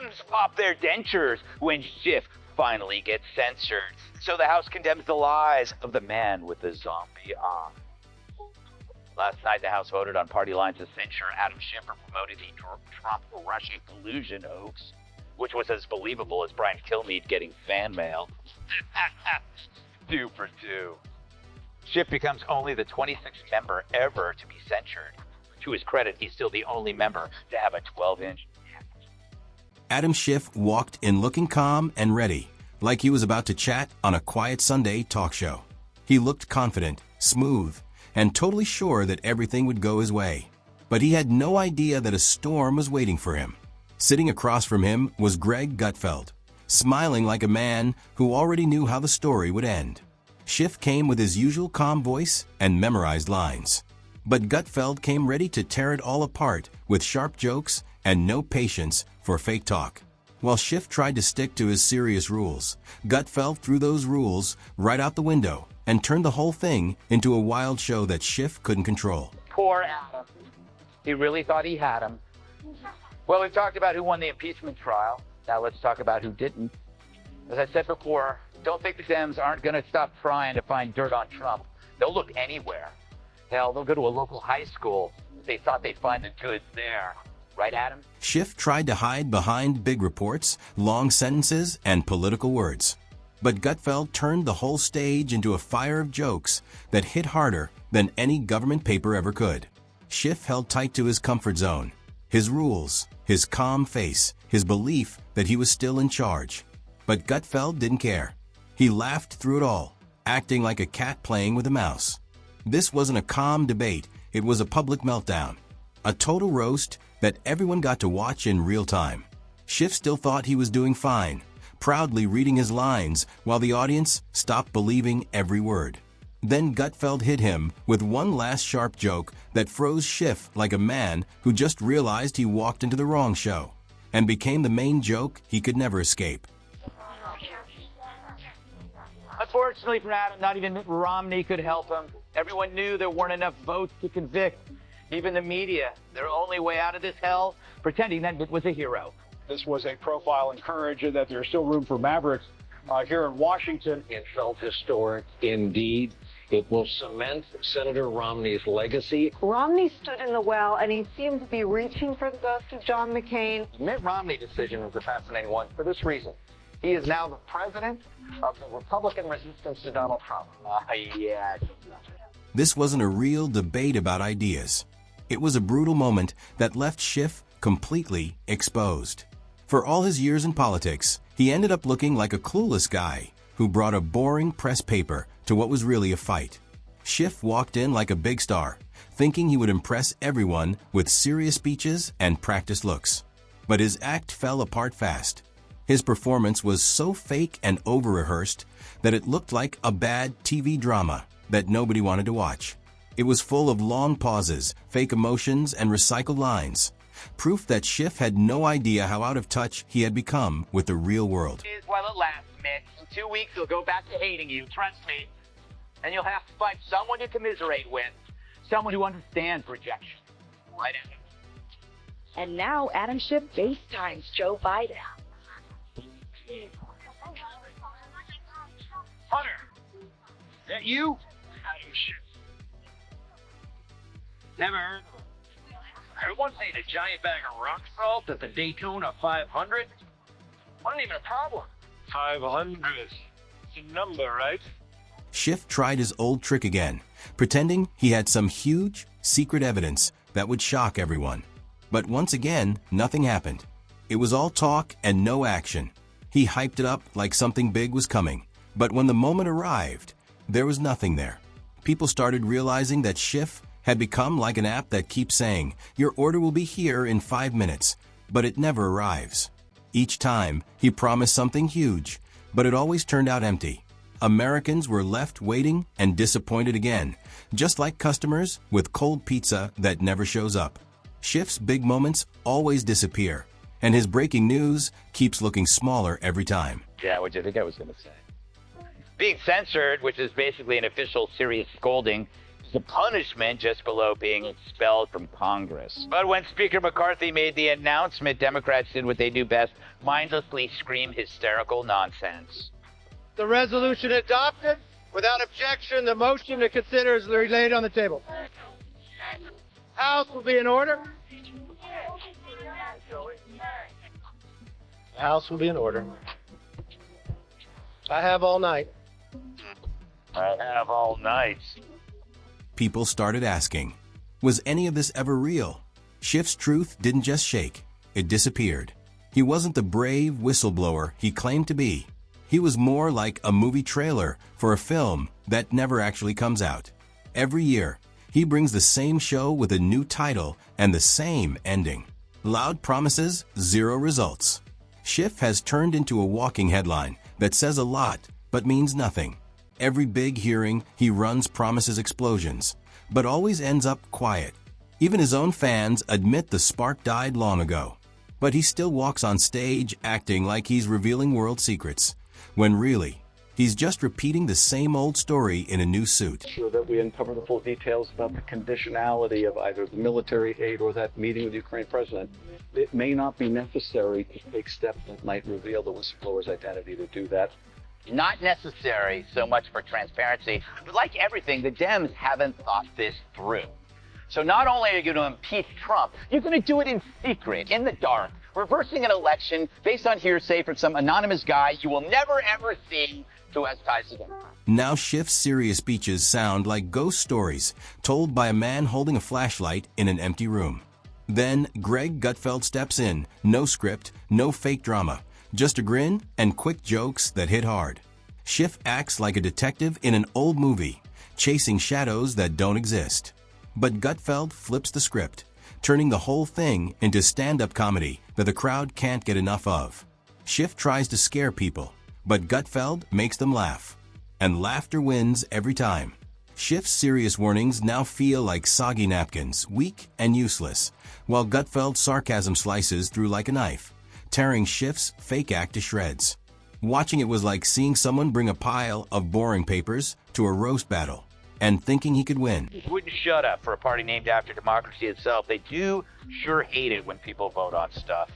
Dems pop their dentures when Schiff finally gets censored. So the House condemns the lies of the man with the zombie eye. Last night, the House voted on party lines to censure Adam Schiff for promoting the Trump-Russia collusion hoax, which was as believable as Brian Kilmeade getting fan mail. 2 for 2. Schiff becomes only the 26th member ever to be censured. To his credit, he's still the only member to have a 12-inch. Adam Schiff walked in looking calm and ready, like he was about to chat on a quiet Sunday talk show. He looked confident, smooth, and totally sure that everything would go his way. But he had no idea that a storm was waiting for him. Sitting across from him was Greg Gutfeld, smiling like a man who already knew how the story would end. Schiff came with his usual calm voice and memorized lines. But Gutfeld came ready to tear it all apart with sharp jokes and no patience for fake talk. While Schiff tried to stick to his serious rules, Gutfeld threw those rules right out the window and turned the whole thing into a wild show that Schiff couldn't control. Poor Adam. He really thought he had him. Well, we've talked about who won the impeachment trial. Now let's talk about who didn't. As I said before, don't think the Dems aren't going to stop trying to find dirt on Trump. They'll look anywhere. Hell, they'll go to a local high school if they thought they'd find the goods there. Right, Adam? Schiff tried to hide behind big reports, long sentences, and political words. But Gutfeld turned the whole stage into a fire of jokes that hit harder than any government paper ever could. Schiff held tight to his comfort zone, his rules, his calm face, his belief that he was still in charge. But Gutfeld didn't care. He laughed through it all, acting like a cat playing with a mouse. This wasn't a calm debate, it was a public meltdown. A total roast that everyone got to watch in real time. Schiff still thought he was doing fine, proudly reading his lines while the audience stopped believing every word. Then Gutfeld hit him with one last sharp joke that froze Schiff like a man who just realized he walked into the wrong show, and became the main joke he could never escape. Unfortunately for Adam, not even Mitt Romney could help him. Everyone knew there weren't enough votes to convict. Even the media, their only way out of this hell, pretending that Mitt was a hero. This was a profile encouraging that there's still room for mavericks here in Washington. It felt historic indeed. It will cement Senator Romney's legacy. Romney stood in the well, and he seemed to be reaching for the ghost of John McCain. The Mitt Romney decision was a fascinating one for this reason. He is now the president of the Republican resistance to Donald Trump. Yes. This wasn't a real debate about ideas. It was a brutal moment that left Schiff completely exposed. For all his years in politics, he ended up looking like a clueless guy who brought a boring press paper to what was really a fight. Schiff walked in like a big star, thinking he would impress everyone with serious speeches and practiced looks. But his act fell apart fast. His performance was so fake and over-rehearsed that it looked like a bad TV drama that nobody wanted to watch. It was full of long pauses, fake emotions, and recycled lines. Proof that Schiff had no idea how out of touch he had become with the real world. Is while it lasts, Mitt. In 2 weeks, he'll go back to hating you, trust me. And you'll have to find someone to commiserate with, someone who understands rejection. Right, Adam? And now Adam Schiff FaceTimes Joe Biden. Hunter, that you? Adam Schiff. Never heard of him. I once ate a giant bag of rock salt at the Daytona 500. Wasn't even a problem. 500. It's a number, right? Schiff tried his old trick again, pretending he had some huge, secret evidence that would shock everyone. But once again, nothing happened. It was all talk and no action. He hyped it up like something big was coming. But when the moment arrived, there was nothing there. People started realizing that Schiff had become like an app that keeps saying, "Your order will be here in 5 minutes," but it never arrives. Each time, he promised something huge, but it always turned out empty. Americans were left waiting and disappointed again, just like customers with cold pizza that never shows up. Schiff's big moments always disappear, and his breaking news keeps looking smaller every time. Yeah, what do you think I was going to say? Being censored, which is basically an official serious scolding, is the punishment just below being expelled from Congress. But when Speaker McCarthy made the announcement, Democrats did what they do best, mindlessly scream hysterical nonsense. The resolution adopted. Without objection, the motion to consider is laid on the table. House will be in order. The House will be in order. I have all night. I have all night. People started asking, was any of this ever real? Schiff's truth didn't just shake, it disappeared. He wasn't the brave whistleblower he claimed to be. He was more like a movie trailer for a film that never actually comes out. Every year, he brings the same show with a new title and the same ending. Loud promises, zero results. Schiff has turned into a walking headline that says a lot but means nothing. Every big hearing, he runs promises explosions, but always ends up quiet. Even his own fans admit the spark died long ago. But he still walks on stage acting like he's revealing world secrets, when really, he's just repeating the same old story in a new suit. Sure that we uncover the full details about the conditionality of either the military aid or that meeting with the Ukraine president. It may not be necessary to take steps that might reveal the whistleblower's identity to do that. Not necessary so much for transparency, but like everything, the Dems haven't thought this through. So not only are you going to impeach Trump, you're going to do it in secret, in the dark, reversing an election based on hearsay from some anonymous guy you will never ever see who has ties to them. Now Schiff's serious speeches sound like ghost stories told by a man holding a flashlight in an empty room. Then Greg Gutfeld steps in, no script, no fake drama, just a grin and quick jokes that hit hard. Schiff acts like a detective in an old movie, chasing shadows that don't exist. But Gutfeld flips the script, turning the whole thing into stand-up comedy that the crowd can't get enough of. Schiff tries to scare people, but Gutfeld makes them laugh. And laughter wins every time. Schiff's serious warnings now feel like soggy napkins, weak and useless, while Gutfeld's sarcasm slices through like a knife, tearing Schiff's fake act to shreds. Watching it was like seeing someone bring a pile of boring papers to a roast battle and thinking he could win. Wouldn't shut up for a party named after democracy itself. They do sure hate it when people vote on stuff.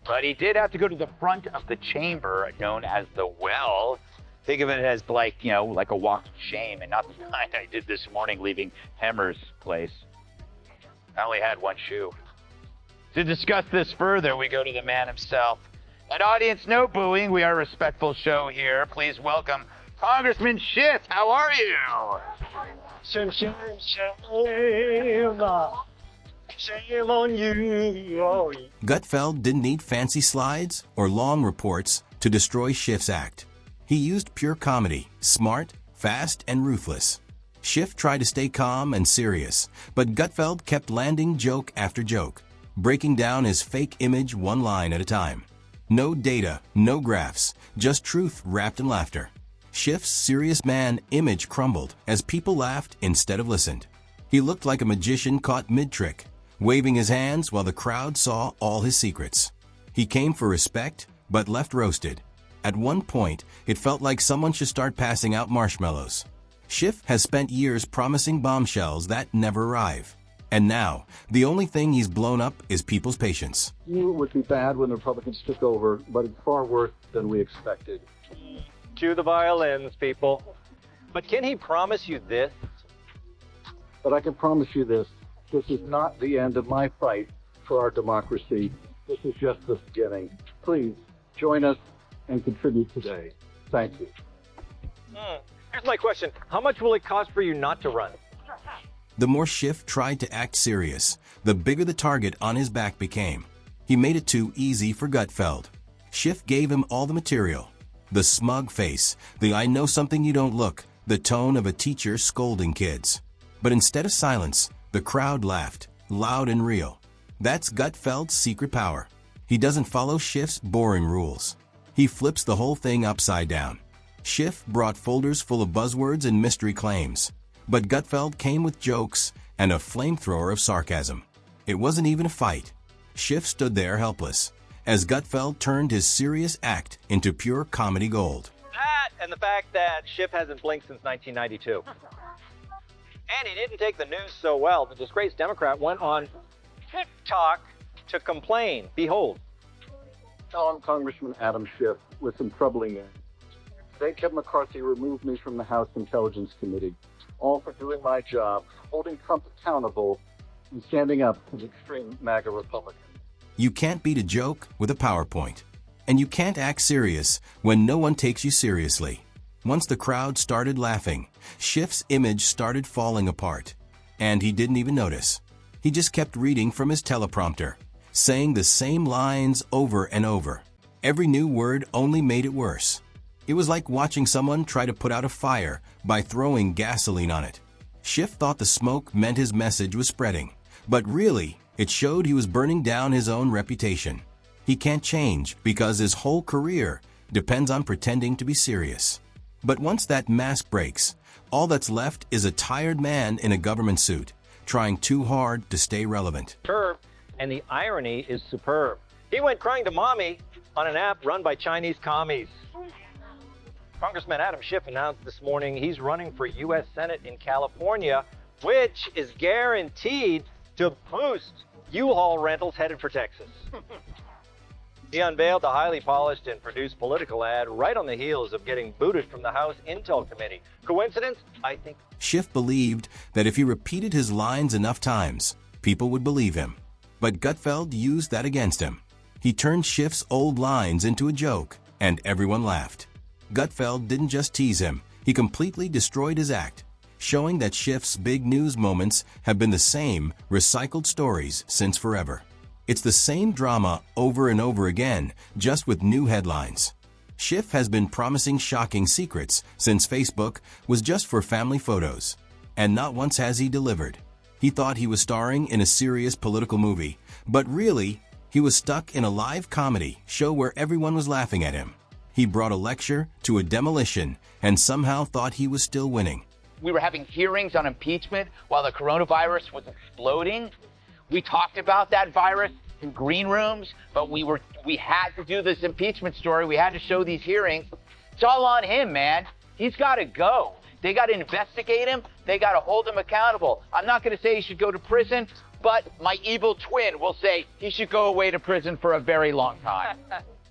But he did have to go to the front of the chamber, known as the well. Think of it as like, like a walk of shame, and not the kind I did this morning leaving Hemmer's place. I only had one shoe. To discuss this further, we go to the man himself. And audience, no booing. We are a respectful show here. Please welcome Congressman Schiff. How are you? Shame on you. Gutfeld didn't need fancy slides or long reports to destroy Schiff's act. He used pure comedy, smart, fast, and ruthless. Schiff tried to stay calm and serious, but Gutfeld kept landing joke after joke, breaking down his fake image one line at a time. No data, no graphs, just truth wrapped in laughter. Schiff's serious man image crumbled as people laughed instead of listened. He looked like a magician caught mid-trick, waving his hands while the crowd saw all his secrets. He came for respect, but left roasted. At one point, it felt like someone should start passing out marshmallows. Schiff has spent years promising bombshells that never arrive. And now, the only thing he's blown up is people's patience. Knew it would be bad when the Republicans took over, but it's far worse than we expected. Cue the violins, people. But can he promise you this? But I can promise you this is not the end of my fight for our democracy. This is just the beginning. Please, join us and contribute today. Thank you. Here's my question. How much will it cost for you not to run? The more Schiff tried to act serious, the bigger the target on his back became. He made it too easy for Gutfeld. Schiff gave him all the material. The smug face, the I know something you don't look, the tone of a teacher scolding kids. But instead of silence, the crowd laughed, loud and real. That's Gutfeld's secret power. He doesn't follow Schiff's boring rules. He flips the whole thing upside down. Schiff brought folders full of buzzwords and mystery claims. But Gutfeld came with jokes and a flamethrower of sarcasm. It wasn't even a fight. Schiff stood there helpless, as Gutfeld turned his serious act into pure comedy gold. That and the fact that Schiff hasn't blinked since 1992. And he didn't take the news so well. The disgraced Democrat went on TikTok to complain. Behold. Hello, I'm Congressman Adam Schiff with some troubling news. Today, Kevin McCarthy removed me from the House Intelligence Committee, all for doing my job, holding Trump accountable, and standing up to the extreme MAGA Republicans. You can't beat a joke with a PowerPoint. And you can't act serious when no one takes you seriously. Once the crowd started laughing, Schiff's image started falling apart. And he didn't even notice. He just kept reading from his teleprompter, saying the same lines over and over. Every new word only made it worse. It was like watching someone try to put out a fire by throwing gasoline on it. Schiff thought the smoke meant his message was spreading, but really, it showed he was burning down his own reputation. He can't change because his whole career depends on pretending to be serious. But once that mask breaks, all that's left is a tired man in a government suit, trying too hard to stay relevant. And the irony is superb. He went crying to mommy on an app run by Chinese commies. Congressman Adam Schiff announced this morning he's running for U.S. Senate in California, which is guaranteed to boost U-Haul rentals headed for Texas. He unveiled the highly polished and produced political ad right on the heels of getting booted from the House Intel Committee. Coincidence? I think. Schiff believed that if he repeated his lines enough times, people would believe him. But Gutfeld used that against him. He turned Schiff's old lines into a joke, and everyone laughed. Gutfeld didn't just tease him, he completely destroyed his act, showing that Schiff's big news moments have been the same recycled stories since forever. It's the same drama over and over again, just with new headlines. Schiff has been promising shocking secrets since Facebook was just for family photos. And not once has he delivered. He thought he was starring in a serious political movie, but really, he was stuck in a live comedy show where everyone was laughing at him. He brought a lecture to a demolition and somehow thought he was still winning. We were having hearings on impeachment while the coronavirus was exploding. We talked about that virus in green rooms, but we had to do this impeachment story. We had to show these hearings. It's all on him, man. He's got to go. They got to investigate him. They got to hold him accountable. I'm not going to say he should go to prison, but my evil twin will say he should go away to prison for a very long time.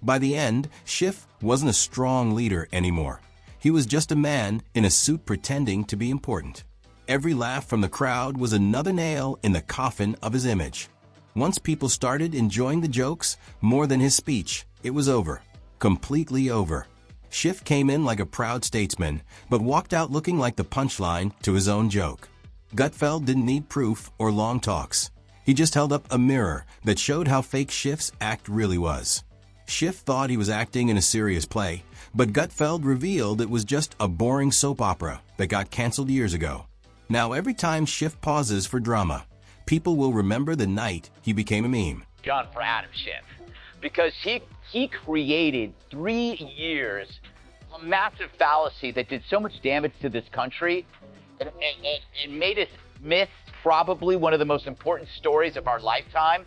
By the end, Schiff wasn't a strong leader anymore. He was just a man in a suit pretending to be important. Every laugh from the crowd was another nail in the coffin of his image. Once people started enjoying the jokes more than his speech, it was over. Completely over. Schiff came in like a proud statesman, but walked out looking like the punchline to his own joke. Gutfeld didn't need proof or long talks. He just held up a mirror that showed how fake Schiff's act really was. Schiff thought he was acting in a serious play, but Gutfeld revealed it was just a boring soap opera that got canceled years ago. Now every time Schiff pauses for drama, people will remember the night he became a meme. John, for Adam Schiff, because he created 3 years a massive fallacy that did so much damage to this country and made us miss probably one of the most important stories of our lifetime.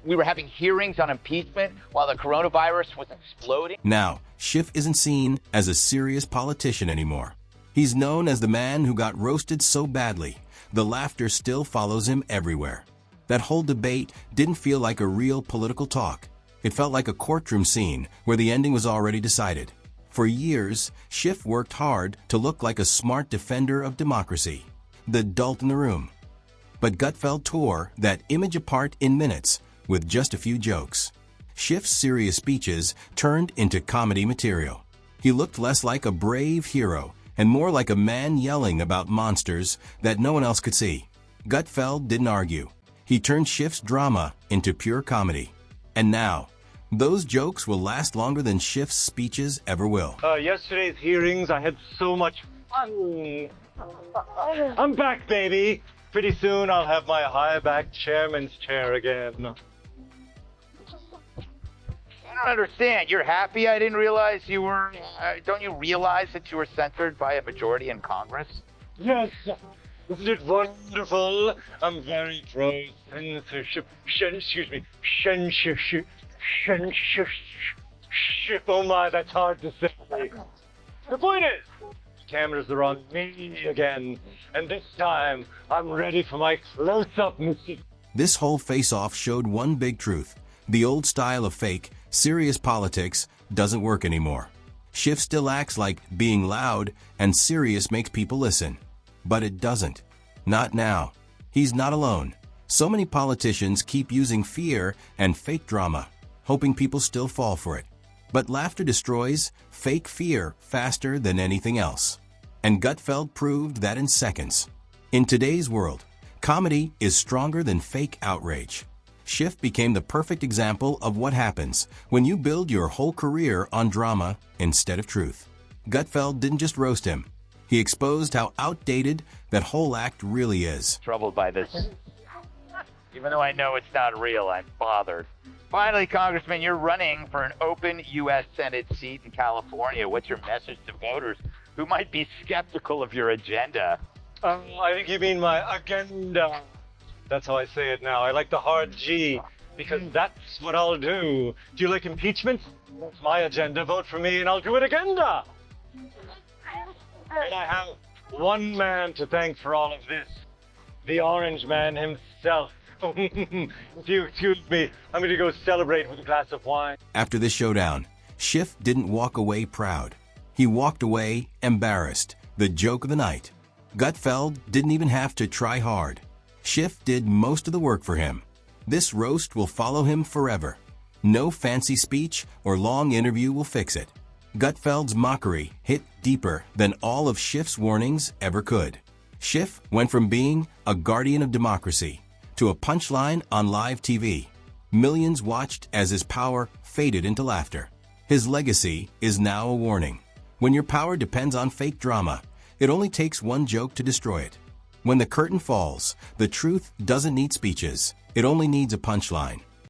We were having hearings on impeachment while the coronavirus was exploding. Now, Schiff isn't seen as a serious politician anymore. He's known as the man who got roasted so badly, the laughter still follows him everywhere. That whole debate didn't feel like a real political talk. It felt like a courtroom scene where the ending was already decided. For years, Schiff worked hard to look like a smart defender of democracy, the adult in the room. But Gutfeld tore that image apart in minutes with just a few jokes. Schiff's serious speeches turned into comedy material. He looked less like a brave hero and more like a man yelling about monsters that no one else could see. Gutfeld didn't argue. He turned Schiff's drama into pure comedy. And now, those jokes will last longer than Schiff's speeches ever will. Yesterday's hearings, I had so much fun. I'm back, baby. Pretty soon I'll have my high-back chairman's chair again. I don't understand. You're happy I didn't realize you were... don't you realize that you were censored by a majority in Congress? Yes. Isn't it wonderful? I'm very pro-censorship. Censorship. Oh my, that's hard to say. The point is, cameras are on me again. And this time, I'm ready for my close-up, Mr. This whole face-off showed one big truth. The old style of fake, serious politics doesn't work anymore. Schiff still acts like being loud and serious makes people listen. But it doesn't. Not now. He's not alone. So many politicians keep using fear and fake drama, hoping people still fall for it. But laughter destroys fake fear faster than anything else. And Gutfeld proved that in seconds. In today's world, comedy is stronger than fake outrage. Schiff became the perfect example of what happens when you build your whole career on drama instead of truth. Gutfeld didn't just roast him. He exposed how outdated that whole act really is. Troubled by this. Even though I know it's not real, I'm bothered. Finally, Congressman, you're running for an open U.S. Senate seat in California. What's your message to voters who might be skeptical of your agenda? I think you mean my agenda. That's how I say it now. I like the hard G, because that's what I'll do. Do you like impeachment? That's my agenda. Vote for me and I'll do it agenda. And I have one man to thank for all of this. The Orange Man himself. If you excuse me, I'm going to go celebrate with a glass of wine. After this showdown, Schiff didn't walk away proud. He walked away embarrassed, the joke of the night. Gutfeld didn't even have to try hard. Schiff did most of the work for him. This roast will follow him forever. No fancy speech or long interview will fix it. Gutfeld's mockery hit deeper than all of Schiff's warnings ever could. Schiff went from being a guardian of democracy to a punchline on live TV. Millions watched as his power faded into laughter. His legacy is now a warning. When your power depends on fake drama, it only takes one joke to destroy it. When the curtain falls, the truth doesn't need speeches. It only needs a punchline.